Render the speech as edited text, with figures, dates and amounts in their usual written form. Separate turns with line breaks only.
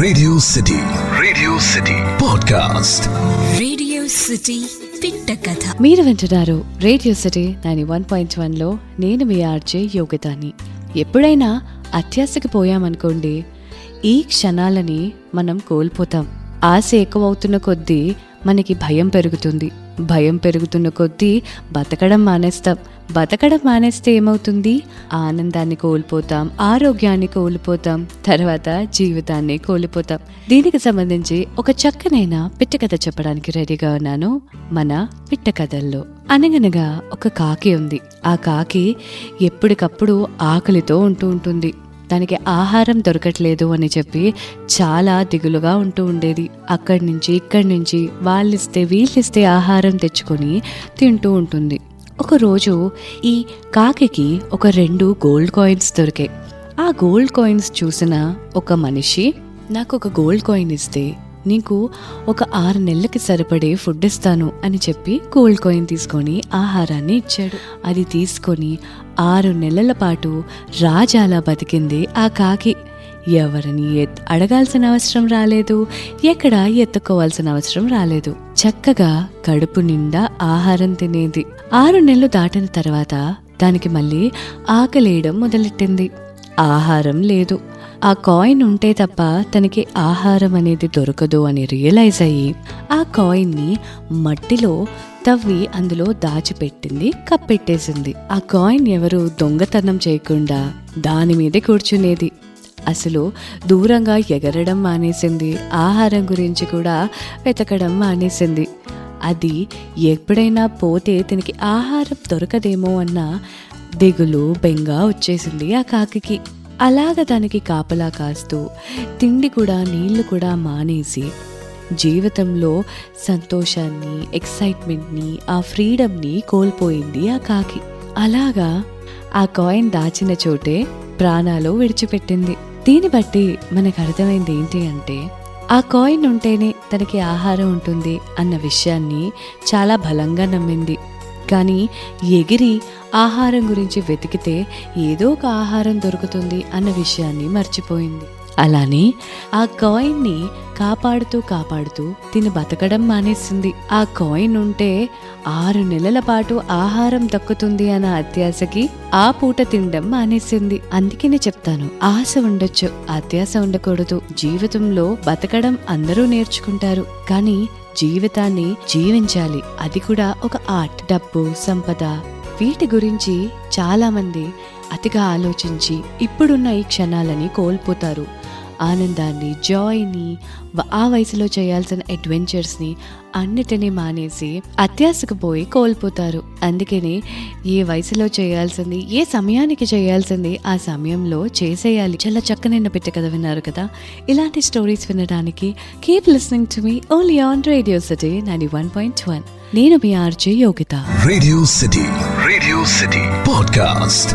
Radio City podcast.
Radio city పిట్ట కథ.
మీరు వింటున్నారు రేడియో సిటీ 91.1లో. నేను మీ ఆర్జే యోగితాని. ఎప్పుడైనా అత్యాశకి పోయామనుకోండి, ఈ క్షణాలని మనం కోల్పోతాం. ఆశ ఎక్కువవుతున్న కొద్దీ మనకి భయం పెరుగుతుంది. భయం పెరుగుతున్న కొద్దీ బతకడం మానేస్తే ఏమవుతుంది? ఆనందాన్ని కోల్పోతాం, ఆరోగ్యాన్ని కోల్పోతాం, తర్వాత జీవితాన్ని కోల్పోతాం. దీనికి సంబంధించి ఒక చక్కనైన పిట్ట కథ చెప్పడానికి రెడీగా ఉన్నాను మన పిట్ట కథల్లో. అనగనగా ఒక కాకి ఉంది. ఆ కాకి ఎప్పటికప్పుడు ఆకలితో ఉంటుంది. దానికి ఆహారం దొరకట్లేదు అని చెప్పి చాలా దిగులుగా ఉండేది. అక్కడి నుంచి ఇక్కడి నుంచి వీళ్ళిస్తే ఆహారం తెచ్చుకొని తింటూ ఉంటుంది. ఒకరోజు ఈ కాకి ఒక 2 గోల్డ్ కాయిన్స్ దొరికాయి. ఆ గోల్డ్ కాయిన్స్ చూసిన ఒక మనిషి, నాకు ఒక గోల్డ్ కాయిన్ ఇస్తే నీకు ఒక 6 నెలలకి సరిపడే ఫుడ్ ఇస్తాను అని చెప్పి గోల్డ్ కాయిన్ తీసుకొని ఆహారాన్ని ఇచ్చాడు. అది తీసుకొని 6 నెలల పాటు రాజాలా బతికింది ఆ కాకి. ఎవరిని అడగాల్సిన అవసరం రాలేదు, ఎక్కడ ఎత్తుకోవాల్సిన అవసరం రాలేదు. చక్కగా కడుపు నిండా ఆహారం తినేది. 6 నెలలు దాటిన తర్వాత దానికి మళ్ళీ ఆకలేయడం మొదలెట్టింది. ఆహారం లేదు. ఆ కాయిన్ ఉంటే తప్ప తనకి ఆహారం అనేది దొరకదు అని రియలైజ్ అయ్యి ఆ కాయిన్ ని మట్టిలో తవ్వి అందులో దాచిపెట్టింది, కప్పెట్టేసింది. ఆ కాయిన్ ఎవరు దొంగతనం చేయకుండా దాని మీదే కూర్చునేది. అసలు దూరంగా ఎగరడం మానేసింది. ఆహారం గురించి కూడా వెతకడం మానేసింది. అది ఎప్పుడైనా పోతే తనకి ఆహారం దొరకదేమో అన్న దిగులు, బెంగ వచ్చేసింది ఆ కాకి. అలాగ దానికి కాపలా కాస్తూ తిండి కూడా నీళ్లు కూడా మానేసి జీవితంలో సంతోషాన్ని, ఎక్సైట్మెంట్ని, ఆ ఫ్రీడమ్ని కోల్పోయింది ఆ కాకి. అలాగా ఆ కాయిన్ దాచిన చోటే ప్రాణాలు విడిచిపెట్టింది. దీన్ని బట్టి మనకు అర్థమైంది ఏంటి అంటే, ఆ కాయిన్ ఉంటేనే తనకి ఆహారం ఉంటుంది అన్న విషయాన్ని చాలా బలంగా నమ్మింది. కానీ ఎగిరి ఆహారం గురించి వెతికితే ఏదో ఒక ఆహారం దొరుకుతుంది అన్న విషయాన్ని మర్చిపోయింది. అలానే ఆ కాయిన్ ని కాపాడుతూ తిని బతకడం మానేసింది. ఆ కాయిన్ ఉంటే 6 నెలల పాటు ఆహారం దక్కుతుంది అన్న అత్యాశకి ఆ పూట తినడం మానేసింది. అందుకనే చెప్తాను, ఆశ ఉండొచ్చు, అత్యాశ ఉండకూడదు. జీవితంలో బతకడం అందరూ నేర్చుకుంటారు, కానీ జీవితాన్ని జీవించాలి. అది కూడా ఒక ఆర్ట్. డబ్బు, సంపద, వీటి గురించి చాలా మంది అతిగా ఆలోచించి ఇప్పుడున్న ఈ క్షణాలని కోల్పోతారు. ఆనందాన్ని, జాయ్ని, ఆ వయసులో చేయాల్సిన అడ్వెంచర్స్ని అన్నిటినీ మానేసి అత్యాశకు పోయి కోల్పోతారు. అందుకని ఏ వయసులో చేయాల్సింది, ఏ సమయానికి చేయాల్సింది ఆ సమయంలో చేసేయాలి. చాలా చక్కనైన పిట్ట కథ విన్నారు కదా. ఇలాంటి స్టోరీస్ వినడానికి కీప్ లిస్నింగ్ టు మీ ఓన్లీ ఆన్ రేడియో సిటీ 91.1. నేను మీ RJ Yogitha.
Radio City podcast.